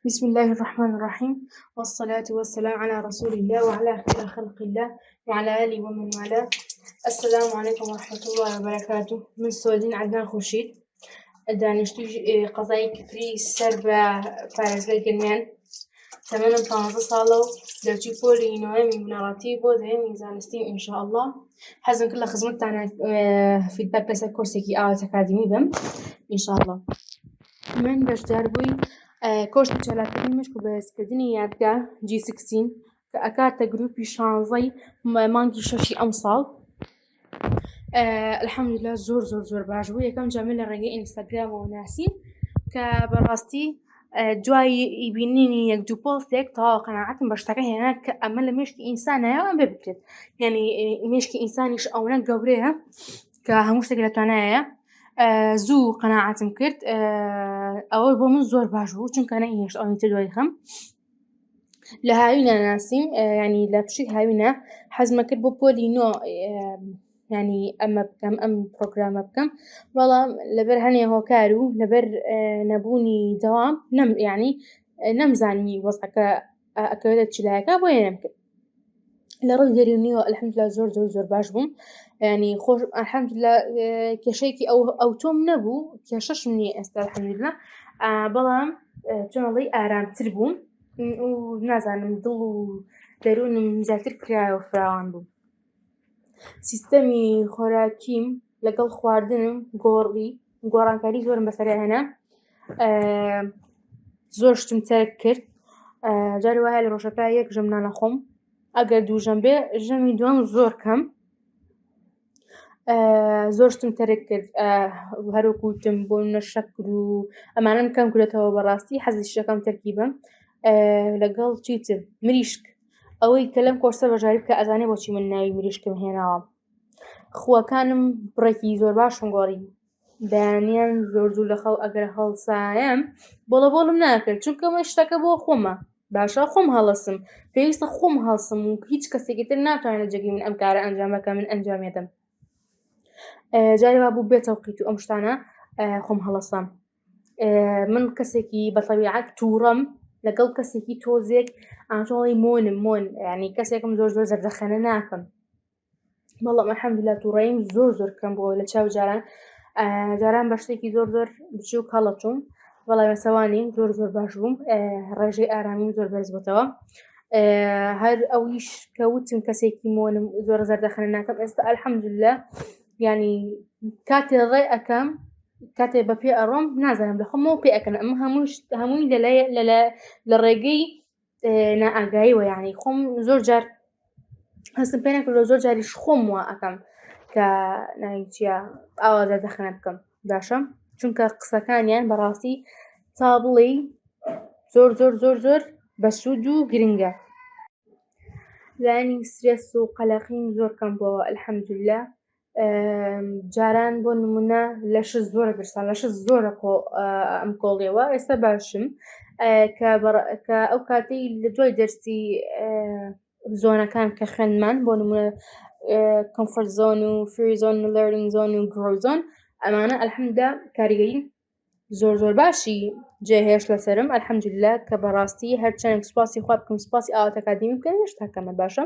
بسم الله الرحمن الرحيم والصلاة والسلام على رسول الله وعلى خير خلق الله وعلى آله ومن والاه. السلام عليكم ورحمة الله وبركاته. من سعودين عدنان خورشيد دانشتوی قەزای کفری سەر بە پارێزگای گرمیان تەمەنم 15 ساڵە و دەرچووی پۆلی نۆیەمی بنەڕەتی بۆ دەیەمی زانستی ئینشاءالله. حەزم کرد لە خزمەتتانە فیدباک لەسەر کۆرسێکی ئاوات ئەکادمی بم ئینشاءالله. من بەشدار بووی کۆرسی چالاکردنی مشک و بەهێزکردنی یادگا G16 کە ئەکاتە گروپی 16ی مانگی 6 ئەم ساڵ. الحەمدوللا زۆر باش بوو. یەکەم جامە لە ڕێگەی ئینستاگرامەوە ناسیم کە بەڕاستی دوای بینینی یەک دوو پۆستێک تەواو قەناعەتم بە شتەکە هێنا کە ئەمە لە مێشکی ئینسانایە ئەم بێ بکرێت. یعنی مێشکی ئینسانیش ئەوەنە گەورەیە کە هەموو شتێک لەتوانایە. زوو قەناعەتم کرد. ئەوە بۆ من زۆر باش بوو چونکە نەئینێشت ئەوەی تر دوای خەم لە هاوینە ناسیم، ینی لە پشی هاوینە حەزمە کرد بۆ پۆلی نۆ ینی ئەمە بکەم ئەم پرۆگرامە بکەم، بەڵام لەبەر هەنێ هۆکار و لەبەر نەبوونی دەوام ینی نەمزانی وەزعەکە ئەکەوێتە چلایەکە بۆیە نەمکرد. لە ڕووی دەرونیەوە الحەمدوللا زۆر باش بووم. ینی خۆش الحەمدوللا کێشەیەکی ئەوتۆم نەبوو، کێشەشم نییە ئێستا الحەمدوللا، بەڵام چۆنەڵێ ئارامتر بووم و نازانم دڵ و دەروونم زیاتر کرایەوە فراوان بوو. سیستەمی خۆراکیم لەگەڵ خواردنم گۆڕانکاری زۆرم بەسەرا هێنا، زۆر شتم تەرک کرد. جارێ وایە لە ڕۆژەکە یەک ژەم نانەخۆم، ئەگەر دوو ژەم بێ ژەمی دووەم زۆر کەم. زۆر شتم تەرک کرد، هەروەکوتم بۆ منە شەکر و ئەمانەم کەم کردێتەوە. بەڕاستی حەزی شەکەم تەرکی بم لەگەڵ چیتر مریشک، ئەوەی کە لەم کۆرسە بەژاری بکە ئەزانێ بۆچی من ناوی مریشکم هێناوە. خووەکانم بڕێکی زۆر باشم گۆڕی، بەیانیان زۆر زوو لە خەو ئەگەر هەڵسایم بۆڵم ناکرد چونکە من شتەکە بۆ خۆمە، باشە خۆم هەڵەسم، پێویستە خۆم هەڵسم و هیچ کەسێکی تر ناتوانێت جێگەی من ئەم کارە ئەنجامەکە من ئەنجامێدەم. جارێ وا بوو بێتە وقیت و ئەم شتانە خۆم هەڵەسام. من کەسێکی بەتەبیعەت تووڕەم لەگەڵ کەسێکی تۆزێک ئاژۆڵی مۆن ینی کەسێکم زۆر زەردەخەنە ناکەم، بەڵام الحەمدوللا تووڕەییم زۆر کەم بووە لە چاو جاران بە شتێکی زۆر بچووک هەڵەچووم، بەڵام ئێستاوانێ زۆر باش بووم. ڕێژەی ئارامیم زۆر بەرز بووتەوە. هەر ئەویش کە وتم کەسێکی مۆنم زۆر زەردەخەنە ناکەم، ئێستا الحەمدوللا ینی کاتێ ڕێ ئەەکەم، کاتێ بە پێ ئەڕۆم نازانم لە خۆمەوە پێ ئەەکەن، ئەمە هەمووی لە ڕێگەی نائاگاییوە. ینی خۆم زۆر جار هەستم پێ نەکردەوە، زۆر جاریش خۆم وا ئەەکەم کە ناوی چییە ئاوا زەردەخەنە بکەم، باشە چونکە قسەکانیان بەڕاستی تا بڵێ زۆر بەسوود و گرنگە. لایەنی سترێس و قەلەقیم زۆر کەم بووەوە الحەمدوللا. جاران بۆ نمونە لەشت زۆرە برسان، لەشت زۆرە ئەم کۆڵیەوە، ئێستا باشم کە ئەو کاتەی لە دوای دەرسی زۆنەکان کە خوێنمان بۆ نمونە کۆمفۆرت زۆن و فری زۆن و لەرنینگ زۆن و گرۆ زۆن، ئەمانە الحەمدوللا کاریگەری زۆر باشی جێهێشت لەسەرم الحەمدوللا، کە بەڕاستی هەرچەندێک سوپاسی خوا بکەم سوپاسی ئاوات ئەکادمی بکەم هێشتا کەمە، باشە.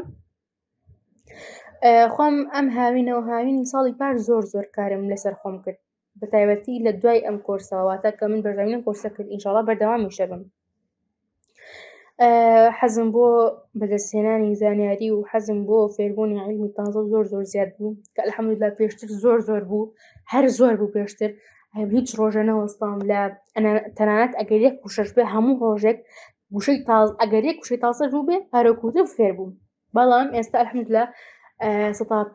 خۆم ئەم هاوینی ساڵی پاش زۆر کارم لەسەر خۆم کرد، بەتایبەتی لە دوای ئەم کۆرسەوە، واتە کە من بەردەوامیم کۆرسە کرد ئینشاڵڵا بەردەوامیشە بم. حەزم بۆ بەدەستهێنانی زانیاری و حەزم بۆ فێربوونی عیلمی تازە زۆر زیاد بوو کە الحەمدوللا پێشتر زۆر بوو، هەر زۆر بوو پێشتر، هیچ ڕۆژە نەوەستام لە تەنانەت ئەگەر یەک کوشەش بێ هەموو ڕۆژێک ئەگەر یەک وشەی تازەش بوو بێ هەرەکوتە فێر بووم، بەڵام ئێستا الحەمدوللا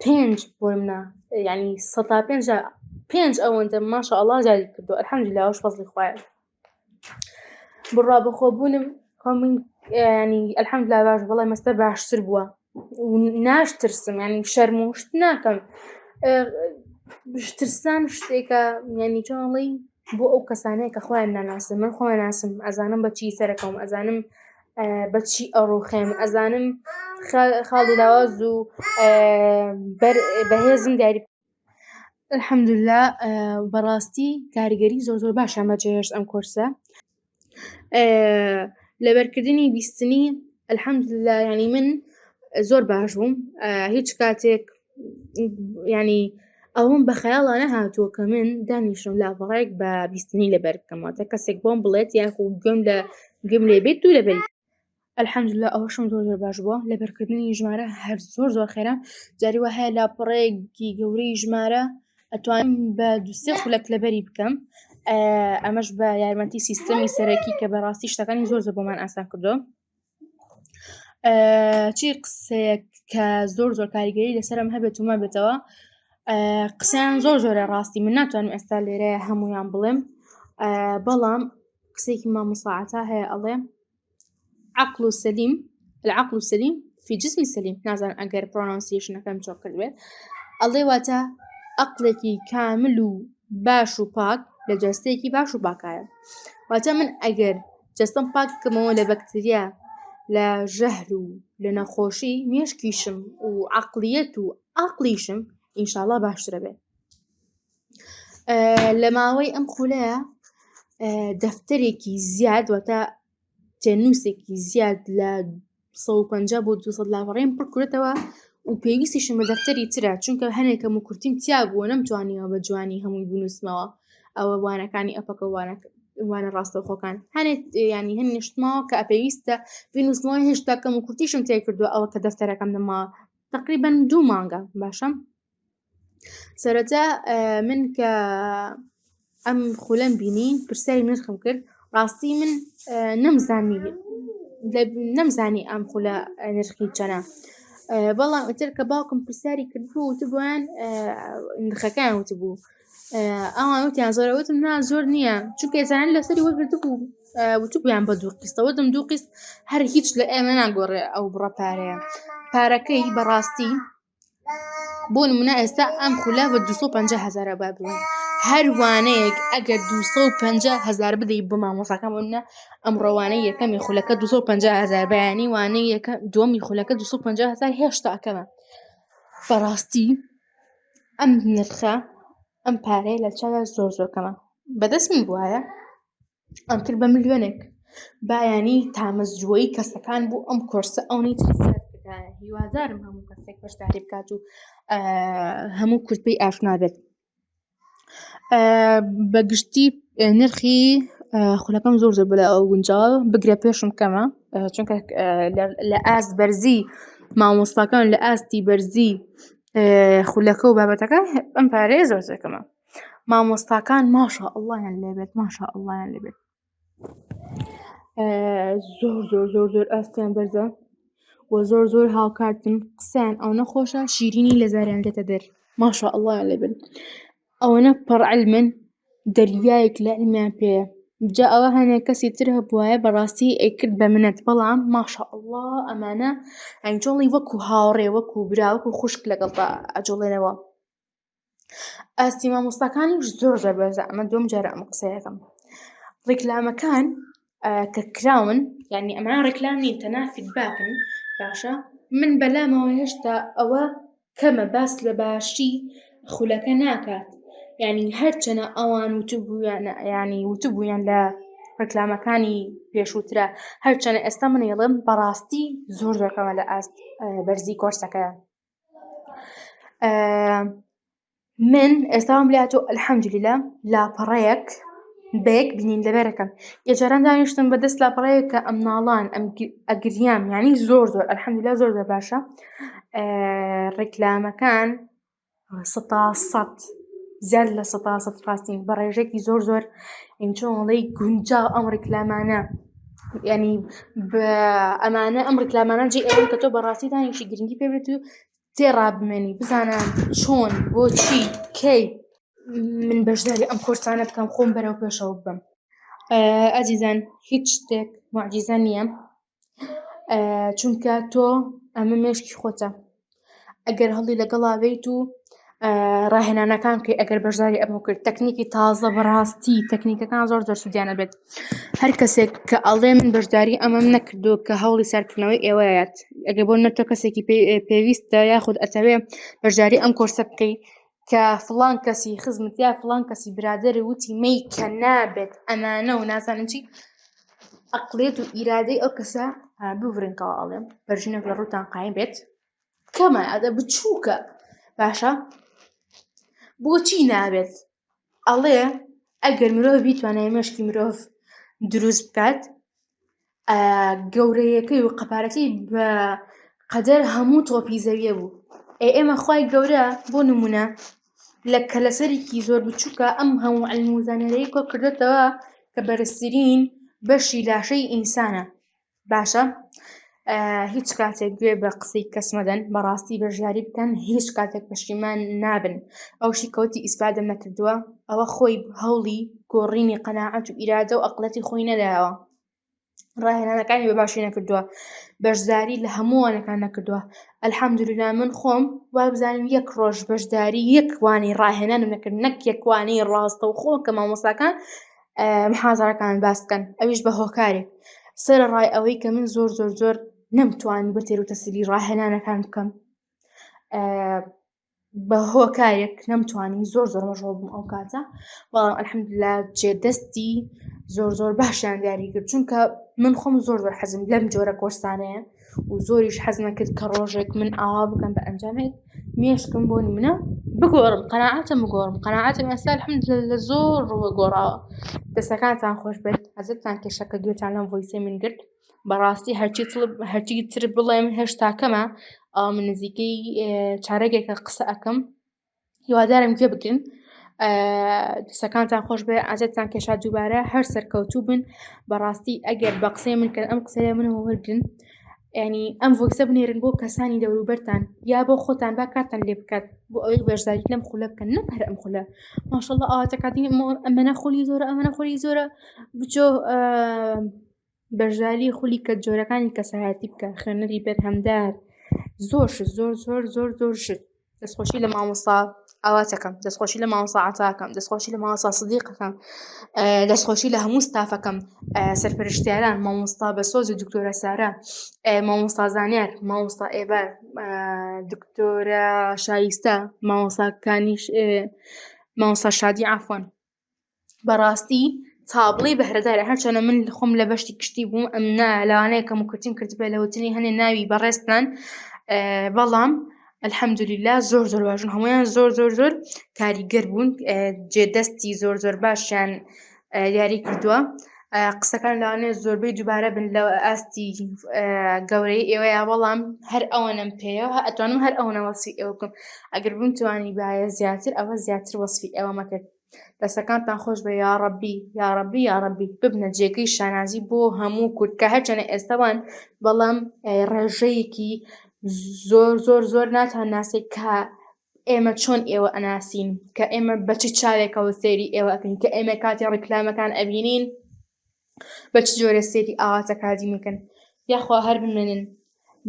5 بۆ منە، ینی 5 ئەوەندە ماشەئەڵڵا زیادی کردووە الحەمدوللا، ئەوش فەزڵی خوایە. بڕابەخۆبوونم ینی الحەمدوللا باش، بەڵام ئێستا باشتر بووە و ناشترسم، ینی شەرم و شت ناکەم. ترسان شتێکە ینی چۆنڵێ بۆ ئەو کەسانەیە کە خۆیان ناناسن، من خۆیان ناسم، ئەزانم بەچی سەرەکەم، ئەزانم بەچی ئەڕوخێم، ئەزانم خاڵی لاواز و بەهێزم دیاری الحەمدوللا. بەڕاستی کاریگەری زۆر باشیان بەجێهێشت ئەم کۆرسە. لەبەرکردنی بیستنی الحەمدوللا ینی من زۆر باش بووم هیچ کاتێک ینی ئەوەم بە خەیاڵا نەهاتووە کە من دانیشتم لاپەڕەیەک بە بیستنی لەبەر بکەم واتە کەسێک بۆم بڵێت یاخود گوێم لێ بێت و لەبەری الحەمدوللا ئەوەشم زۆر باش بووە لەبەرکردنی ژمارە هەر زۆر خێرا جاری وا هەیە لاپەڕەیەکی گەورەی ژمارە ئەتوانم بە 2-3 خولەک لەبەری بکەم ئەمەش بە یارمەتی سیستەمی سەرەکی کە بەڕاستی شتەکانی زۆر بۆمان ئاسان کردووە چی قسەیەک کە زۆر کاریگەری لەسەرم هەبێت و مەبێتەوە قسەیان زۆرە ڕاستی من ناتوانم ئێستا لێرەیە هەموویان بڵێم بەڵام قسەیەکی مامۆستا عەتا هەیە ئەڵێ العقل السليم في جسم السليم نازانم ئەگەر پرۆنانسیشنەکەم چۆن کردبێت ئەڵێ واتە عەقڵێکی کامل و باش و پاک لە جەستەیەکی باش و پاکایە واتە من ئەگەر جەستەم پاک بکەمەوە لە بەکتریا لە ژەهر و لە نەخۆشی مێشکیشم و عەقڵیەت و عەقڵیشم ئینشاڵڵا باشترە بێت لە ماوەی ئەم خولەیە دەفتەرێکی زیاد واتە تێنووسێکی زیاد لە 150 بۆ 200 لاپەڕەیەم پڕ کردێتەوە و پێویستیشم بە دەفتەری ترە چونکە هەنێکم و کورتیم تیا بووە نەمتوانیەوە بە جوانی هەمووی بنووسمەوە ئەوە وانەکانی ئەپەکە وانە ڕاستەوخۆکان هەنێت ینی هەنیشتمەوە کە پێویستە بنووسمەوە هێشتا کەم و کورتیشم تێ کردووە ئەوە کە دەفتەرەکەم دەماوە تقریبەن 2 مانگە باشە سەرەتا من کە ئەم خولەم بینی پرسیاری نرخم کرد ڕاستی من نەمزانی ئەم خولە نرخی چەنە بەڵام ئیتر کە باوکم پرسیاری کردبوو وتبوویان نرخەکان وتبوو ئەوان وتیان زۆرە وتم نا زۆر نییە چونکە ئێزانان لەسەری وەرگرتبوو وتبوویان بە 2 قیستە وتم 2 قیست هەر هیچ لە ئێمە ناگۆڕێ ئەو بڕە پارەیە پارەکەی بەڕاستی بۆ نمونە ئێستا ئەم خولە بە 250,000 با بڵێن هەر وانەیەک ئەگەر 250,000 بدەیت بە مامۆستاکان بۆنە ئەم ڕەوانەی یەکەمی خولەکە 250,000 بەیانی وانەی دووەمی خولەکە 250,000 هێشتا ئەکەمە بەڕاستی ئەم نرخە ئەم پارەیە لە چاوە زۆر کەمە بەدەست من بوایە ئەم کرد بە ملیۆنێک بایانی تامەزجووەی کەسەکان بوو ئەم کۆرسە ئەوەی هیوادارم هەموو کەسێک بەشداری بکات و هەموو کورت پێی ئاشنا بێت بەگشتی نرخی خولەکەم زۆر بەلا ئەو گونجاوە بگرە پێشم کەمە چونکە لە ئاست بەرزی مامۆستاکان لە ئاستی بەرزی خولەکە و بابەتەکە ئەم پارەیە زۆر کەمە مامۆستاکان ماشەئەڵڵایان لێبێت ماشەئەڵڵایان لێبێت زۆر ئاستیان بەرزە و زۆر هاوکارتن قسەیان ئەو نەخۆشە شیرینی لە زاریان دێتە دەر ماشەئەڵڵایان لێبێت ئەوەنە پڕ عیلمن دەریایەک لە عیلمیان پێیە جا ئەوە هەنێک کەسی تر هەبوایە بەڕاستی ئەیکرد بە منەت بەڵام ماشەئەڵڵا ئەمانە ئەنجۆڵی وەکو هاوڕێ وەکو برا وەکو خوشک لەگەڵدا ئەجۆڵێنەوە ئاستی مامۆستاکانیش زۆر بەرزە ئەمە دووەم جارە ئەم قسەیەکەم ڕیکلامەکان کە کراون یعنی ئەمە ڕیکلام نین تەنها فیدباکن باشە من بەلامەوە هێشتا ئەوە کەمە باس لە باشی خولەکە ناکات یعنی هەرچەنە ئەوان وتبوویان لە ڕیکلامەکانی پێشووترە هەرچەنە ئێستا منێڵم بەڕاستی زۆر کەمە لە ئاست بەرزی کۆرسەکەیە من ئێستاوام لاتۆ الحەمدوللیلا لاپەڕەیەک بەیەک بینین لەبەرەکەم یەجاران دانیشتم بەدەست لاپەڕەیەک کە ئەم ناڵان ئەم ئەگریام یعنی زۆر الحەمدوللیلا زۆر باشە ڕیکلامەکان 100% زیاد لە 100% ڕاستین بە ڕێژێکی زۆر ئینچۆڵی گونجاو ئەم ڕیکلامانە یعنی ئەمانە ئەم ڕیکلامانە جێ ئەوەن کە تۆ بەڕاستی دانیشی گرنگی پێ بێت و تێڕابمێنی بزانە چۆن بۆچی کەی من بەشداری ئەم کۆرسانە بکەم خۆم بەرەو پێشەوە بم ئەزیزان هیچ شتێک موعجیزە نییە چونکە تۆ ئەمە مێشکی خۆتە ئەگەر هەڵی لەگەڵا بێیت و ڕاهێنانەکان کە ئەگەر بەشداری ئەمە کرد تەکنیکی تازە بەڕاستی تەکنیکەکان زۆر سوودیانە بێت هەر کەسێک کە ئەڵێ من بەشداری ئەمەم نەکردو کە هەوڵی سەرکردنەوەی ئێوەیەت ئەگەر بۆ نەتۆ کەسێکی پێویستە یاخود ئەتەوێ بەشداری ئەم کۆرسە بکەیت کە فڵان کەسی خزمت یا فڵان کەسی برادەری وتی مەی کە نابێت ئەمانە و نازانم چی ئەقڵێت و ئیرادەی ئەو کەسە ببڕێنکەوە ئەڵێم بەرژینێک لە ڕووتان قایم بێت کەمە ئەدە بچووکە باشە بۆچی نابێت ئەڵێ ئەگەر مرۆڤ بیتوانێت مێشکی مرۆڤ دروست بکات گەورەیەکەی و قەپارەکەی بە قەدەر هەموو تۆپی زەویە بوو ئێمە خوای گەورە بۆ نمونە لە کەلەسەرێکی زۆر بچووکە ئەم هەموو عیلم و زانیاریەی کۆ کردوێتەوە کە بەرزترین بەشی لاشەی ئینسانە باشە هیچ کاتێک گوێ بە قسەی کەس مەدەن بەڕاستی بەشداری بکەن هیچ کاتێک پەشیمان نابن ئەوشی کەوتی ئیسپادەم نەکردووە ئەوە خۆی هەوڵی گۆڕینی قەناعەت و ئیرادە و ئەقڵەتی خۆی نەدایەوە ڕاهێنانەکانی بە باشی نەکردووە بەشداری لە هەمووانەکان نەکردووە ئەلحەمدولیلا من خۆم وا بزانم یەک ڕۆژ بەشداری یەک وانەی ڕاهێنانم نەکرد نەک یەک وانەی ڕاستەوخۆ کە مامۆستاکان محازەرەکان باس بکەن ئەویش بە هۆکارێک سەرەڕای ئەوەی کە من زۆر نەمتوانی بە تێر و تەسەلی ڕاهێنانەکان بکەم بە هۆکارێک نەمتوانی زۆر مەشغوڵ بووم ئەو کاتە بەڵام ئەلحەمدولیلا جێدەستی زۆر باشیان دیاری کرد چونکە من خۆم زۆر حەزم لەم جۆرە کۆرسانەیە و زۆریش حەز نەکرد کە ڕۆژێک من ئاوا بکەم بە ئەنجامێک مێشکم بۆ نمونە بگۆڕم قەناعەتم بگۆڕم قەناعەتم ئێستا ئەلحەمدولیلا لە زۆر ڕووە گۆڕاوە دەستەکانتان خۆش بێت حەزتان کێشە کە گوێتان لەم ڤۆیسەی من گرت بەڕاستی هەرچی تر بڵێم هێشتا کەمە من نزیکەی چارەکێکە قسە ئەەکەم هیوادارم گوێ بگرن دەستەکانتان خۆش بێ ئازێتتان کێشا دووبارە هەر سەرکەوتوو بن بەڕاستی ئەگەر بە قسەی من کە ئەم قسەیە منەوە وەرگن ینی ئەم ڤۆیسە بنێرن بۆ کەسانی دەوروبەرتان یا بۆ خۆتان با کارتان لێ بکات بۆ ئەوەی بەشداری لەم خولە بکەن نەک هەر ئەم خولە ماشەڵڵا ئاواتە کاتی ئەمەنە خولی زۆرە ئەمەنە خولی زۆرە بچۆ بەشداری خولی کە جۆرەکانی کەسایەتی بکە خوێنەری بەرهەمدار زۆر شت دەستخۆشی لە مامۆستا ئاواتەکەم دەستخۆشی لە مامۆستا عەتاکەم دەستخۆشی لە مامۆستا سدیقەکەم دەستخۆشی لە هەموو ستافەکەم سەرپەرشتیاران مامۆستا بەسۆز و دکتۆرە سارا مامۆستا زانیار مامۆستا ئێبار دکتۆرە شایستە مامۆستاکانیش مامۆستا شادی عەفوەن بەڕاستی تابڵی بەهرەدارە هەرچەنە من خۆم لە بەشتی کشتی بووم ئەم لەوانەیە کەم و کورتیم کردبێ لە وتنی هەنێ ناوی بەڕێستان بەڵام ئەلحەمدولیلا زۆر باشن هەموویان زۆر کاریگەر بوون جێدەستی زۆر باشیان دیاری کردووە قسەکان لەوانەیە زۆربەی دووبارە بن لە ئاستی گەورەی ئێوەیە بەڵام هەر ئەوەنەم پێیەوە ئەتوانم هەر ئەوەنە وەسفی ئێوە بکەم ئەگەر بمتوانی باە زیاتر ئەوە زیاتر وەسفی ئێوە مەکرد دەستەکانتان خۆش بە یاڕەبی ببنە جێگەی شانازی بۆ هەموو کورد کە هەرچەنە ئێستاوان بەڵام ڕێژەیەکی زۆر ناتان ناسێت کە ئێمە چۆن ئێوە ئەناسین کە ئێمە بە چ چاوێکەوە سەیری ئێوە ئەکەین کە ئێمە کاتی ڕیکلامەکان ئەبینین بە چ جۆرە سەیری ئاواتە کاتی میکەن یاخوا هەر بمێنن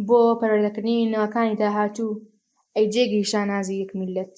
بۆ پەروەردەکردنی نەوەکانی داهاتوو ئەی جێگەی شانازی یەک میللەت